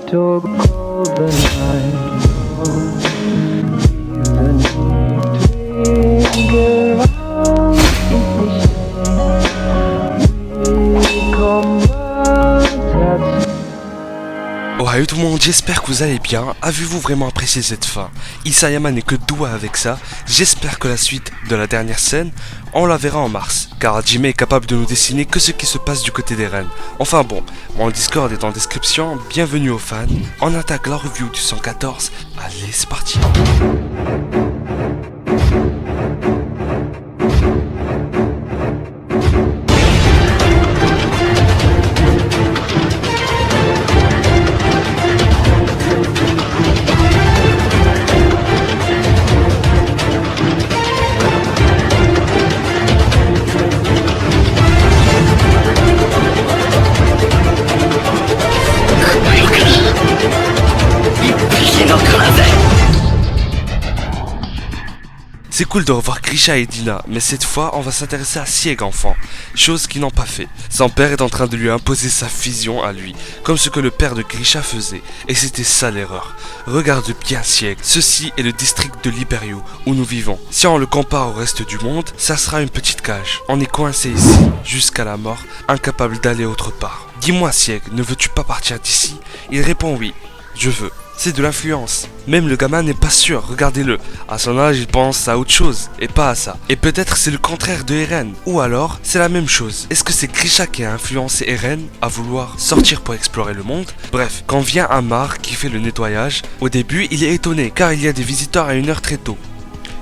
to golden line. The need to figure out we combat. Ohayou tout le monde, j'espère que vous allez bien. Avez-vous vraiment apprécié cette fin? Isayama n'est que doué avec ça. J'espère que la suite de la dernière scène, on la verra en mars, car Hajime est capable de nous dessiner que ce qui se passe du côté des reines. Enfin bon, mon Discord est en description, bienvenue aux fans. On attaque la review du 114, allez c'est parti. C'est cool de revoir Grisha et Dina, mais cette fois on va s'intéresser à Sieg enfant, chose qu'ils n'ont pas fait. Son père est en train de lui imposer sa vision à lui, comme ce que le père de Grisha faisait, et c'était ça l'erreur. Regarde bien Sieg, ceci est le district de Liberio, où nous vivons. Si on le compare au reste du monde, ça sera une petite cage. On est coincé ici, jusqu'à la mort, incapable d'aller autre part. Dis-moi Sieg, ne veux-tu pas partir d'ici? Il répond oui, je veux. C'est de l'influence. Même le gamin n'est pas sûr, regardez-le. À son âge, il pense à autre chose, et pas à ça. Et peut-être c'est le contraire de Eren. Ou alors, c'est la même chose. Est-ce que c'est Grisha qui a influencé Eren à vouloir sortir pour explorer le monde? Bref, quand vient Amar qui fait le nettoyage, au début, il est étonné, car il y a des visiteurs à 1h très tôt.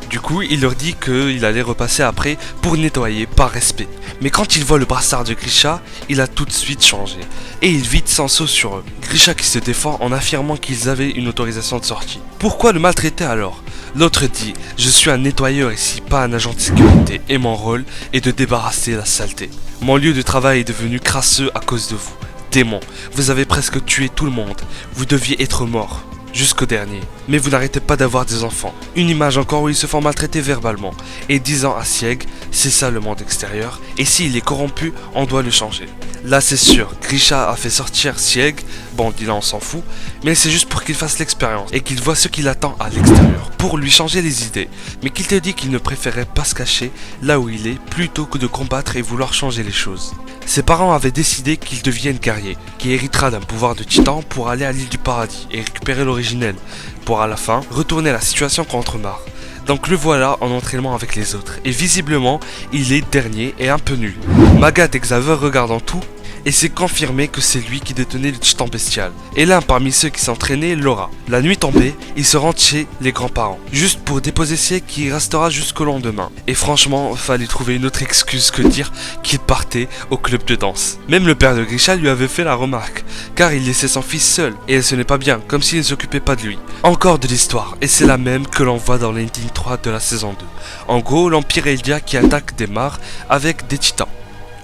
Du coup, il leur dit qu'il allait repasser après pour nettoyer par respect. Mais quand il voit le brassard de Grisha, il a tout de suite changé. Et il vide son seau sur eux. Grisha qui se défend en affirmant qu'ils avaient une autorisation de sortie. Pourquoi le maltraiter alors? L'autre dit, je suis un nettoyeur ici, pas un agent de sécurité, et mon rôle est de débarrasser la saleté. Mon lieu de travail est devenu crasseux à cause de vous. Démon, vous avez presque tué tout le monde. Vous deviez être mort. Jusqu'au dernier. Mais vous n'arrêtez pas d'avoir des enfants. Une image encore où ils se font maltraiter verbalement. Et disant à Sieg, c'est ça le monde extérieur, et s'il est corrompu, on doit le changer. Là c'est sûr, Grisha a fait sortir Sieg, bon Dylan on s'en fout, mais c'est juste pour qu'il fasse l'expérience, et qu'il voit ce qui l'attend à l'extérieur, pour lui changer les idées. Mais qu'il te dit qu'il ne préférait pas se cacher là où il est, plutôt que de combattre et vouloir changer les choses. Ses parents avaient décidé qu'il devienne guerrier, qui héritera d'un pouvoir de titan pour aller à l'île du paradis et récupérer l'originel, pour à la fin retourner la situation contre Mar. Donc le voilà en entraînement avec les autres, et visiblement il est dernier et un peu nul. Magat et Xaver regardant tout, et c'est confirmé que c'est lui qui détenait le titan bestial. Et l'un parmi ceux qui s'entraînaient l'aura. La nuit tombée, il se rend chez les grands-parents, juste pour déposer Sieg qui restera jusqu'au lendemain. Et franchement, fallait trouver une autre excuse que dire qu'il partait au club de danse. Même le père de Grisha lui avait fait la remarque, car il laissait son fils seul, et ce n'est pas bien, comme s'il ne s'occupait pas de lui. Encore de l'histoire, et c'est la même que l'on voit dans l'ending 3 de la saison 2. En gros, l'Empire Eldia qui attaque des mares avec des titans.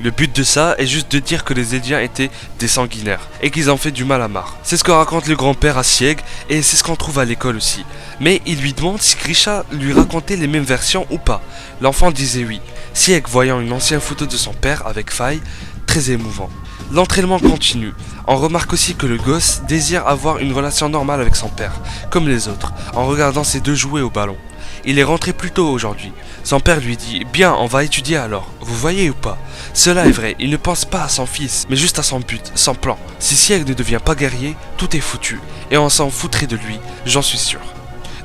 Le but de ça est juste de dire que les Eldiens étaient des sanguinaires et qu'ils ont fait du mal à Mar. C'est ce que raconte le grand-père à Sieg et c'est ce qu'on trouve à l'école aussi. Mais il lui demande si Grisha lui racontait les mêmes versions ou pas. L'enfant disait oui. Sieg voyant une ancienne photo de son père avec faille, très émouvant. L'entraînement continue. On remarque aussi que le gosse désire avoir une relation normale avec son père, comme les autres, en regardant ses deux jouer au ballon. Il est rentré plus tôt aujourd'hui. Son père lui dit « Bien, on va étudier alors. Vous voyez ou pas? Cela est vrai, il ne pense pas à son fils, mais juste à son but, son plan. Si Sieg ne devient pas guerrier, tout est foutu. Et on s'en foutrait de lui, j'en suis sûr. »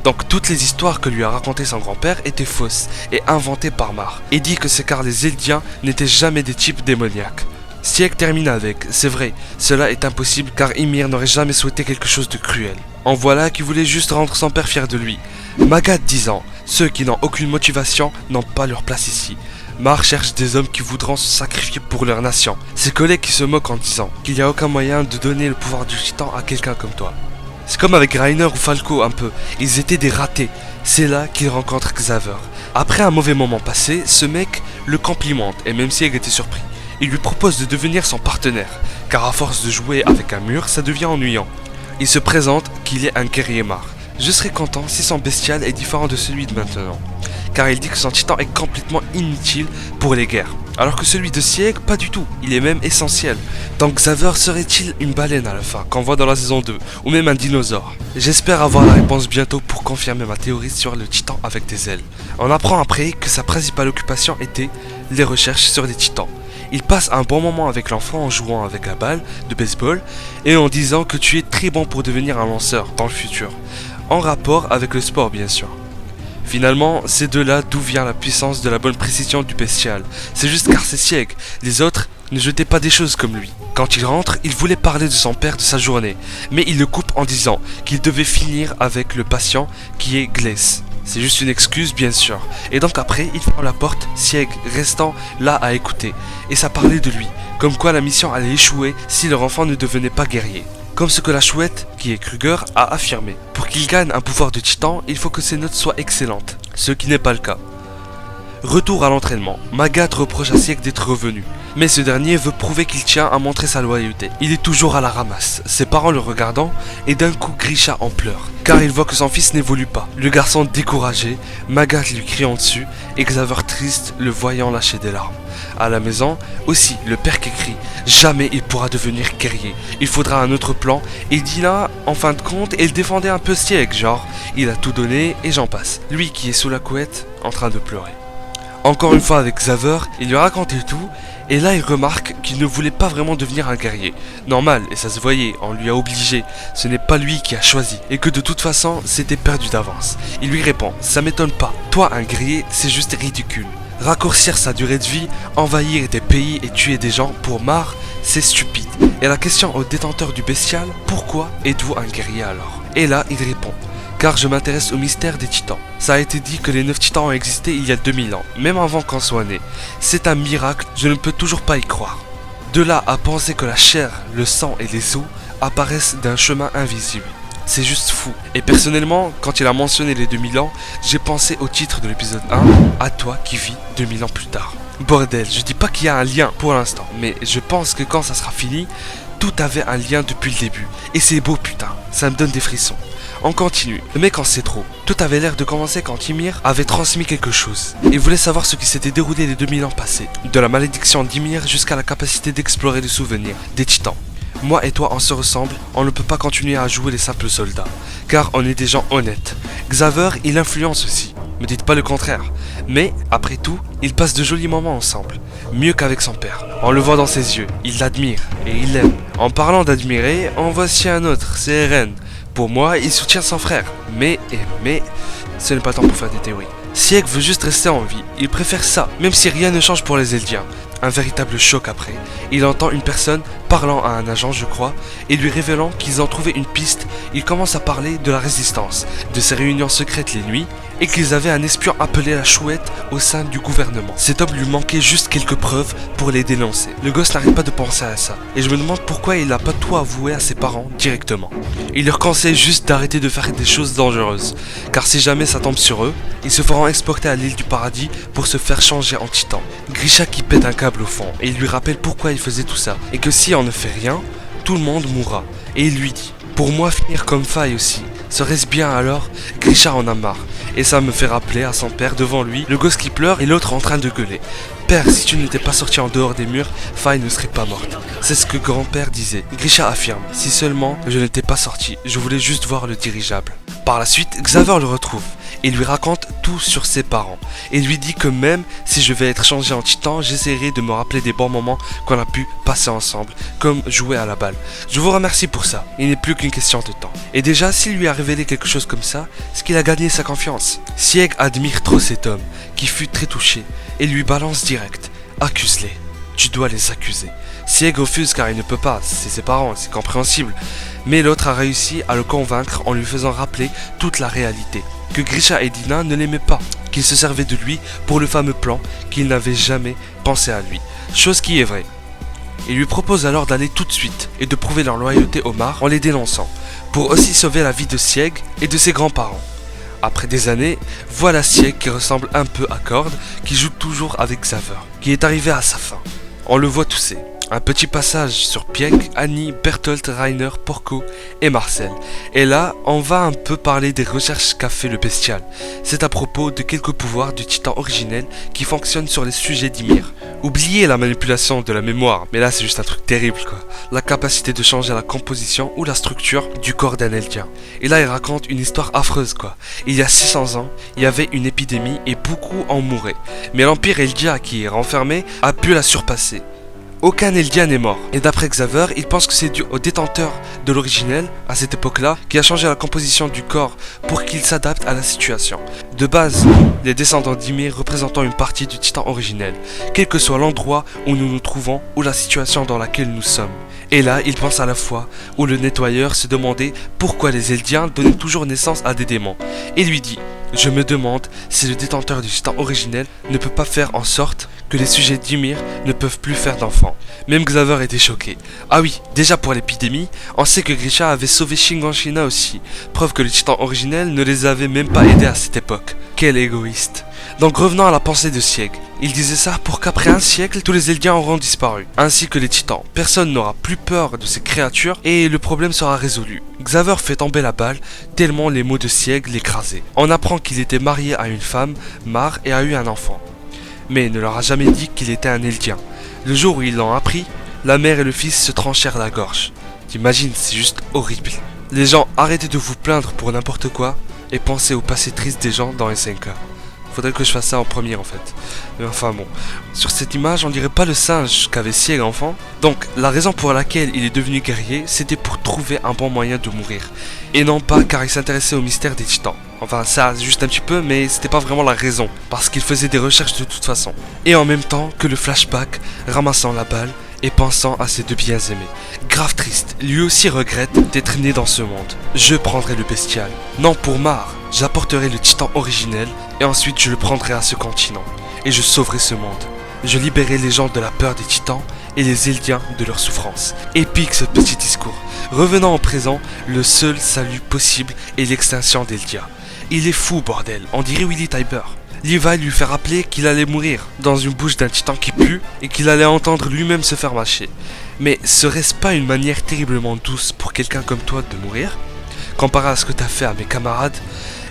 Donc toutes les histoires que lui a racontées son grand-père étaient fausses et inventées par Mar. Et dit que c'est car les Eldiens n'étaient jamais des types démoniaques. Sieg termine avec « C'est vrai, cela est impossible car Ymir n'aurait jamais souhaité quelque chose de cruel. » En voilà qui voulait juste rendre son père fier de lui. Magat disant « Ceux qui n'ont aucune motivation n'ont pas leur place ici. » Mar cherche des hommes qui voudront se sacrifier pour leur nation. Ses collègues qui se moquent en disant qu'il n'y a aucun moyen de donner le pouvoir du titan à quelqu'un comme toi. C'est comme avec Reiner ou Falco un peu, ils étaient des ratés. C'est là qu'il rencontre Xaver. Après un mauvais moment passé, ce mec le complimente et même si il était surpris. Il lui propose de devenir son partenaire, car à force de jouer avec un mur, ça devient ennuyant. Il se présente qu'il est un guerrier Mar. Je serais content si son bestial est différent de celui de maintenant, car il dit que son titan est complètement inutile pour les guerres. Alors que celui de Sieg, pas du tout, il est même essentiel. Donc Xaver serait-il une baleine à la fin, qu'on voit dans la saison 2, ou même un dinosaure? J'espère avoir la réponse bientôt pour confirmer ma théorie sur le titan avec des ailes. On apprend après que sa principale occupation était les recherches sur des titans. Il passe un bon moment avec l'enfant en jouant avec la balle de baseball et en disant que tu es très bon pour devenir un lanceur dans le futur, en rapport avec le sport bien sûr. Finalement, c'est de là d'où vient la puissance de la bonne précision du bestial. C'est juste car c'est Sieg, les autres ne jetaient pas des choses comme lui. Quand il rentre, il voulait parler de son père, de sa journée, mais il le coupe en disant qu'il devait finir avec le patient qui est Glace. C'est juste une excuse bien sûr. Et donc après, il ferme la porte, Sieg restant là à écouter. Et ça parlait de lui, comme quoi la mission allait échouer si leur enfant ne devenait pas guerrier. Comme ce que la chouette, qui est Kruger, a affirmé. Pour qu'il gagne un pouvoir de titan, il faut que ses notes soient excellentes, ce qui n'est pas le cas. Retour à l'entraînement, Magath reproche à Sieg d'être revenu, mais ce dernier veut prouver qu'il tient à montrer sa loyauté. Il est toujours à la ramasse, ses parents le regardant, et d'un coup Grisha en pleure, car il voit que son fils n'évolue pas. Le garçon découragé, Magath lui criant dessus, et Xaver triste le voyant lâcher des larmes. À la maison, aussi, le père qui crie « Jamais il pourra devenir guerrier, il faudra un autre plan » et Dina, en fin de compte, elle défendait un peu Sieg, genre « Il a tout donné et j'en passe ». Lui qui est sous la couette, en train de pleurer. Encore une fois avec Xaver, il lui racontait tout, et là il remarque qu'il ne voulait pas vraiment devenir un guerrier. Normal, et ça se voyait, on lui a obligé, ce n'est pas lui qui a choisi, et que de toute façon, c'était perdu d'avance. Il lui répond « Ça m'étonne pas, toi un guerrier, c'est juste ridicule. Raccourcir sa durée de vie, envahir des pays et tuer des gens pour marre, c'est stupide. Et la question au détenteur du bestial, pourquoi êtes-vous un guerrier alors? Et là, il répond, car je m'intéresse au mystère des titans. Ça a été dit que les 9 titans ont existé il y a 2000 ans, même avant qu'on soit né. C'est un miracle, je ne peux toujours pas y croire. De là à penser que la chair, le sang et les os apparaissent d'un chemin invisible. C'est juste fou. Et personnellement, quand il a mentionné les 2000 ans, j'ai pensé au titre de l'épisode 1, à toi qui vis 2000 ans plus tard. Bordel, je dis pas qu'il y a un lien pour l'instant, mais je pense que quand ça sera fini, tout avait un lien depuis le début. Et c'est beau putain, ça me donne des frissons. On continue, mais quand c'est trop. Tout avait l'air de commencer quand Ymir avait transmis quelque chose. Il voulait savoir ce qui s'était déroulé les 2000 ans passés. De la malédiction d'Ymir jusqu'à la capacité d'explorer les souvenirs des titans. Moi et toi on se ressemble, on ne peut pas continuer à jouer les simples soldats, car on est des gens honnêtes. Xaver, il influence aussi, me dites pas le contraire. Mais, après tout, ils passent de jolis moments ensemble, mieux qu'avec son père. On le voit dans ses yeux, il l'admire, et il l'aime. En parlant d'admirer, en voici un autre, c'est Eren. Pour moi, il soutient son frère, mais, ce n'est pas le temps pour faire des théories. Sieg veut juste rester en vie, il préfère ça, même si rien ne change pour les Eldiens. Un véritable choc après, il entend une personne parlant à un agent je crois, et lui révélant qu'ils ont trouvé une piste. Il commence à parler de la résistance, de ses réunions secrètes les nuits, et qu'ils avaient un espion appelé la Chouette au sein du gouvernement. Cet homme lui manquait juste quelques preuves pour les dénoncer. Le gosse n'arrête pas de penser à ça, et je me demande pourquoi il n'a pas tout avoué à ses parents directement. Il leur conseille juste d'arrêter de faire des choses dangereuses, car si jamais ça tombe sur eux, ils se feront exporter à l'île du paradis pour se faire changer en titan. Grisha qui pète un câble au fond, et il lui rappelle pourquoi il faisait tout ça, et que si on ne fait rien, tout le monde mourra. Et il lui dit, pour moi finir comme faille aussi, serait-ce bien alors? Grisha en a marre, et ça me fait rappeler à son père devant lui, le gosse qui pleure et l'autre en train de gueuler. Père, si tu n'étais pas sorti en dehors des murs, Faye ne serait pas morte. C'est ce que grand-père disait. Grisha affirme, si seulement je n'étais pas sorti, je voulais juste voir le dirigeable. Par la suite, Xaver le retrouve et lui raconte tout sur ses parents. Et lui dit que même si je vais être changé en titan, j'essaierai de me rappeler des bons moments qu'on a pu passer ensemble, comme jouer à la balle. Je vous remercie pour ça, il n'est plus qu'une question de temps. Et déjà, s'il lui a révélé quelque chose comme ça, c'est qu'il a gagné sa confiance. Sieg admire trop cet homme, qui fut très touché, et lui balance direct. Accuse-les, tu dois les accuser. Sieg refuse car il ne peut pas, c'est ses parents, c'est compréhensible. Mais l'autre a réussi à le convaincre en lui faisant rappeler toute la réalité. Que Grisha et Dina ne l'aimaient pas, qu'ils se servaient de lui pour le fameux plan, qu'ils n'avaient jamais pensé à lui. Chose qui est vraie. Il lui propose alors d'aller tout de suite et de prouver leur loyauté aux Mar en les dénonçant, pour aussi sauver la vie de Sieg et de ses grands-parents. Après des années, voilà Sieg qui ressemble un peu à Cord, qui joue toujours avec Xaver, qui est arrivé à sa fin. On le voit tousser. Un petit passage sur Pieck, Annie, Berthold, Rainer, Porco et Marcel. Et là, on va un peu parler des recherches qu'a fait le bestial. C'est à propos de quelques pouvoirs du titan originel qui fonctionnent sur les sujets d'Ymir. Oubliez la manipulation de la mémoire, mais là c'est juste un truc terrible quoi. La capacité de changer la composition ou la structure du corps d'un Eldien. Et là il raconte une histoire affreuse quoi. Il y a 600 ans, il y avait une épidémie et beaucoup en mouraient. Mais l'empire Eldia qui est renfermé a pu la surpasser. Aucun Eldien n'est mort, et d'après Xaver, il pense que c'est dû au détenteur de l'originel, à cette époque-là, qui a changé la composition du corps pour qu'il s'adapte à la situation. De base, les descendants d'Ymir représentant une partie du titan originel, quel que soit l'endroit où nous nous trouvons ou la situation dans laquelle nous sommes. Et là, il pense à la fois où le nettoyeur se demandait pourquoi les Eldiens donnaient toujours naissance à des démons, et lui dit « Je me demande si le détenteur du titan originel ne peut pas faire en sorte que les sujets d'Ymir ne peuvent plus faire d'enfants. » Même Xaver était choqué. Ah oui, déjà pour l'épidémie, on sait que Grisha avait sauvé Shiganshina aussi, preuve que le titan originel ne les avait même pas aidés à cette époque. Quel égoïste. Donc revenons à la pensée de Sieg. Il disait ça pour qu'après un siècle, tous les Eldiens auront disparu, ainsi que les titans. Personne n'aura plus peur de ces créatures et le problème sera résolu. Xaver fait tomber la balle, tellement les mots de Sieg l'écrasaient. On apprend qu'il était marié à une femme, Mar, et a eu un enfant. Mais il ne leur a jamais dit qu'il était un Eldien. Le jour où ils l'ont appris, la mère et le fils se tranchèrent la gorge. T'imagines, c'est juste horrible. Les gens, arrêtez de vous plaindre pour n'importe quoi et pensez au passé triste des gens dans SNK. Faudrait que je fasse ça en premier en fait. Mais enfin bon. Sur cette image, on dirait pas le singe qu'avait Sieg enfant. Donc la raison pour laquelle il est devenu guerrier, c'était pour trouver un bon moyen de mourir. Et non pas car il s'intéressait au mystère des titans. Enfin ça juste un petit peu, mais c'était pas vraiment la raison. Parce qu'il faisait des recherches de toute façon. Et en même temps que le flashback, ramassant la balle et pensant à ses deux bien-aimés. Grave triste, lui aussi regrette d'être né dans ce monde. Je prendrai le bestial. Non pour Mar, j'apporterai le titan originel et ensuite je le prendrai à ce continent. Et je sauverai ce monde. Je libérerai les gens de la peur des titans et les Eldiens de leur souffrance. Épique ce petit discours. Revenant au présent, le seul salut possible est l'extinction d'Eldia. Il est fou bordel, on dirait Willy Tyber. Levi lui fait rappeler qu'il allait mourir dans une bouche d'un titan qui pue et qu'il allait entendre lui-même se faire mâcher. Mais serait-ce pas une manière terriblement douce pour quelqu'un comme toi de mourir, comparé à ce que t'as fait à mes camarades?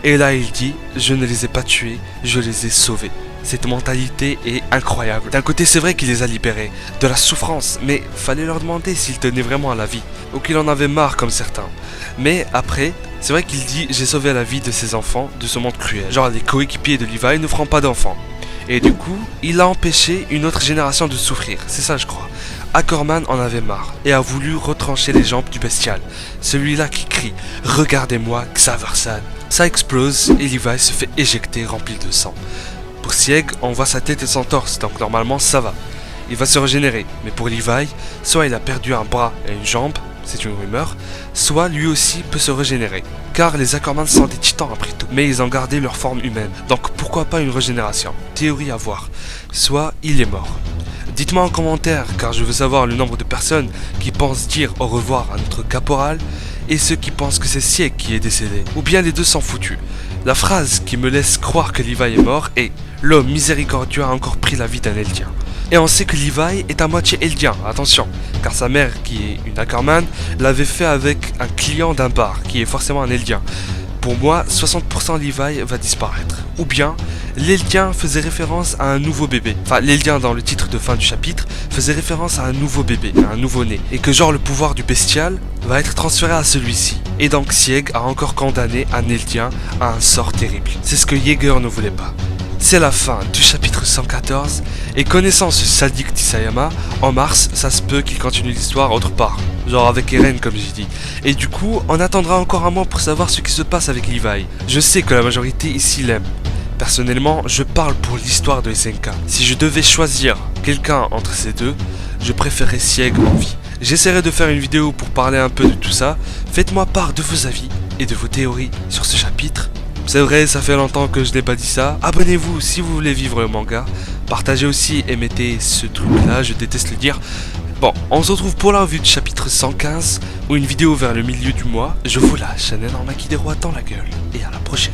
Et là il dit, je ne les ai pas tués, je les ai sauvés. Cette mentalité est incroyable. D'un côté c'est vrai qu'il les a libérés de la souffrance, mais fallait leur demander s'ils tenaient vraiment à la vie, ou qu'il en avait marre comme certains. Mais après, c'est vrai qu'il dit j'ai sauvé la vie de ses enfants de ce monde cruel. Genre les coéquipiers de Levi ne feront pas d'enfants. Et du coup, il a empêché une autre génération de souffrir, c'est ça je crois. Ackerman en avait marre et a voulu retrancher les jambes du bestial. Celui-là qui crie « Regardez-moi, Xaver-san ». Ça explose et Levi se fait éjecter rempli de sang. Pour Sieg, on voit sa tête et son torse, donc normalement ça va. Il va se régénérer, mais pour Levi, soit il a perdu un bras et une jambe, c'est une rumeur, soit lui aussi peut se régénérer. Car les Ackerman sont des titans après tout, mais ils ont gardé leur forme humaine, donc pourquoi pas une régénération? Théorie à voir. Soit il est mort. Dites-moi en commentaire, car je veux savoir le nombre de personnes qui pensent dire au revoir à notre caporal, et ceux qui pensent que c'est Sieg qui est décédé, ou bien les deux sont foutus. La phrase qui me laisse croire que Levi est mort est « L'homme miséricordieux a encore pris la vie d'un Eldien ». Et on sait que Levi est à moitié Eldien, attention, car sa mère, qui est une Ackerman, l'avait fait avec un client d'un bar, qui est forcément un Eldien. Pour moi, 60% Levi va disparaître. Ou bien, l'Eldien faisait référence à un nouveau bébé. Enfin, l'Eldien dans le titre de fin du chapitre faisait référence à un nouveau bébé, à un nouveau-né. Et que genre le pouvoir du bestial va être transféré à celui-ci. Et donc Sieg a encore condamné un Eldien à un sort terrible. C'est ce que Jaeger ne voulait pas. C'est la fin du chapitre 114, et connaissant ce sadique d'Isayama, en mars, ça se peut qu'il continue l'histoire autre part, genre avec Eren comme j'ai dit. Et du coup, on attendra encore un mois pour savoir ce qui se passe avec Levi. Je sais que la majorité ici l'aime. Personnellement, je parle pour l'histoire de SNK. Si je devais choisir quelqu'un entre ces deux, je préférerais Sieg en vie. J'essaierai de faire une vidéo pour parler un peu de tout ça. Faites-moi part de vos avis et de vos théories sur ce chapitre. C'est vrai, ça fait longtemps que je n'ai pas dit ça. Abonnez-vous si vous voulez vivre le manga. Partagez aussi et mettez ce truc là, je déteste le dire. Bon, on se retrouve pour la revue du chapitre 115 ou une vidéo vers le milieu du mois. Je vous lâche, un énorme Akidero attend la gueule et à la prochaine.